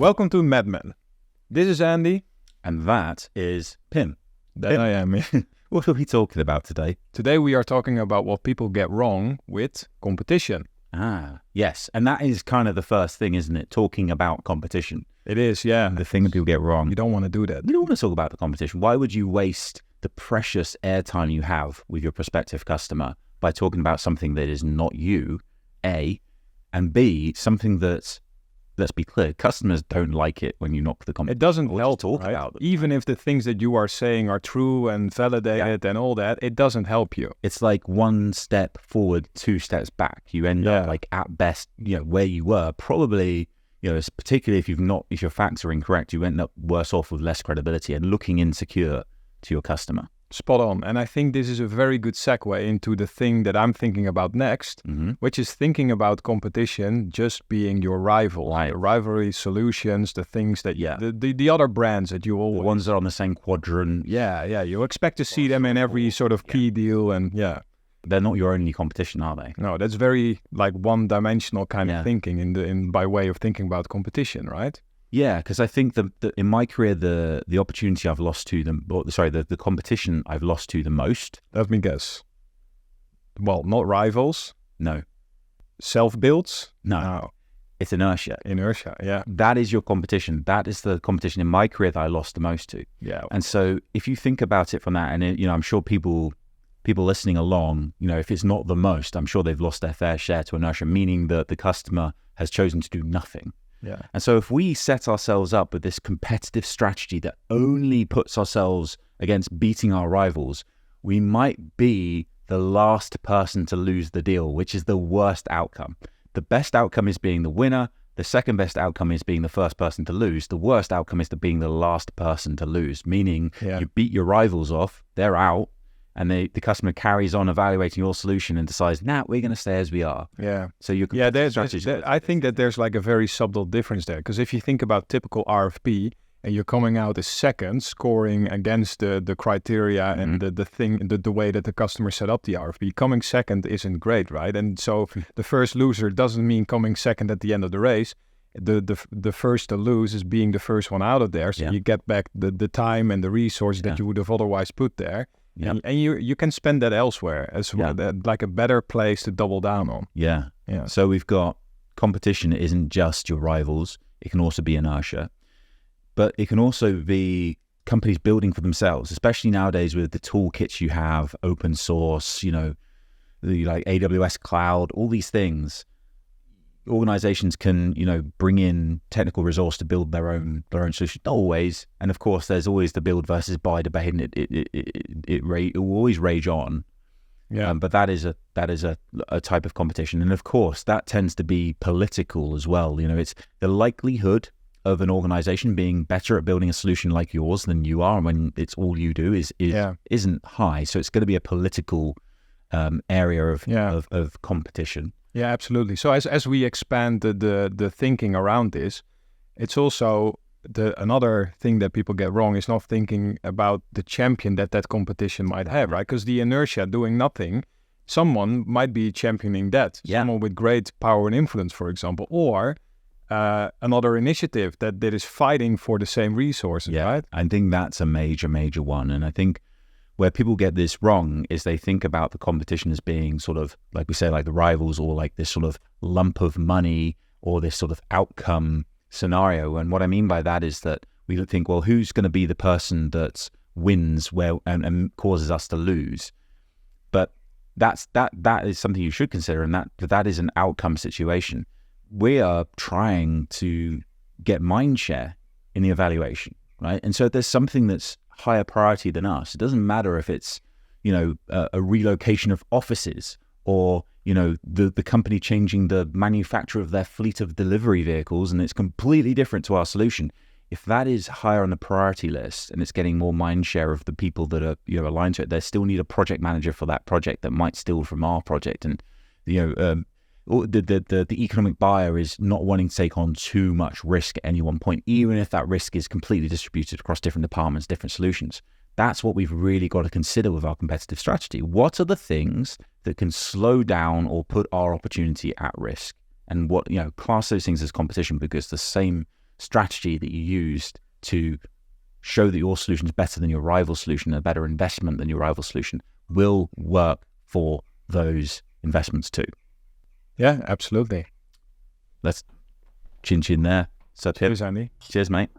Welcome to MedMen. This is Andy. And that is Pim. That I am. What are we talking about today? Today we are talking about what people get wrong with competition. Yes. And that is kind of the first thing, isn't it? Talking about competition. It is, yeah. The thing that people get wrong. You don't want to do that. You don't want to talk about the competition. Why would you waste the precious airtime you have with your prospective customer by talking about something that is not you, A, and B, something that's, let's be clear, customers don't like it when you knock the competition. It doesn't help, talk right? about them. Even if the things that you are saying are true and validated and all that, it doesn't help you. It's like one step forward, two steps back. You end up like at best, where you were, probably, particularly if your facts are incorrect, you end up worse off with less credibility and looking insecure to your customer. Spot on. And I think this is a very good segue into the thing that I'm thinking about next, which is thinking about competition just being your rival. Right. The rivalry solutions, the things that, the other brands that you always... The ones that are on the same quadrant. Yeah. You expect to see them in every sort of key deal and They're not your only competition, are they? No, that's very like one-dimensional kind of thinking in by way of thinking about competition, right? Yeah, because I think that in my career, the opportunity I've lost to them, the competition I've lost to the most. Let me guess. Well, not rivals. No. Self-builds? No. It's inertia. Inertia, yeah. That is your competition. That is the competition in my career that I lost the most to. Yeah. And so if you think about it from that, and I'm sure people listening along, if it's not the most, I'm sure they've lost their fair share to inertia, meaning that the customer has chosen to do nothing. Yeah. And so if we set ourselves up with this competitive strategy that only puts ourselves against beating our rivals, we might be the last person to lose the deal, which is the worst outcome. The best outcome is being the winner. The second best outcome is being the first person to lose. The worst outcome is being the last person to lose, meaning you beat your rivals off, they're out, and the customer carries on evaluating your solution and decides, we're going to stay as we are. Yeah. So you I think that there's like a very subtle difference there, because if you think about typical RFP and you're coming out as second, scoring against the criteria and the way that the customer set up the RFP, coming second isn't great, right? And so the first loser doesn't mean coming second at the end of the race. The first to lose is being the first one out of there, so you get back the time and the resources that you would have otherwise put there. Yep. And you can spend that elsewhere as well, like a better place to double down on. Yeah. So we've got competition isn't just your rivals. It can also be inertia. But it can also be companies building for themselves, especially nowadays with the toolkits you have, open source, the like AWS cloud, all these things. Organizations can, bring in technical resource to build their own solution. Not always, and of course, there's always the build versus buy debate, and it will always rage on. Yeah, but that is a type of competition, and of course, that tends to be political as well. It's the likelihood of an organization being better at building a solution like yours than you are, when it's all you do isn't high. So it's going to be a political area of competition. Yeah, absolutely. So as we expand the thinking around this, it's also another thing that people get wrong is not thinking about the champion that competition might have, right? Because the inertia, doing nothing, someone might be championing that. Yeah. Someone with great power and influence, for example, or another initiative that is fighting for the same resources, right? I think that's a major one. And I think where people get this wrong is they think about the competition as being sort of, like we say, like the rivals, or like this sort of lump of money or this sort of outcome scenario. And what I mean by that is that we think, well, who's going to be the person that wins and causes us to lose? But that is something you should consider, and that is an outcome situation. We are trying to get mind share in the evaluation, right? And so if there's something that's higher priority than us, it doesn't matter if it's a relocation of offices, or the company changing the manufacturer of their fleet of delivery vehicles, and it's completely different to our solution. If that is higher on the priority list and it's getting more mind share of the people that are aligned to it, they still need a project manager for that project that might steal from our project. And the economic buyer is not wanting to take on too much risk at any one point, even if that risk is completely distributed across different departments, different solutions. That's what we've really got to consider with our competitive strategy. What are the things that can slow down or put our opportunity at risk? And class those things as competition, because the same strategy that you used to show that your solution is better than your rival solution, a better investment than your rival solution, will work for those investments too. Yeah, absolutely. Let's chin there. So, Pip. Cheers, Andy. Cheers, mate.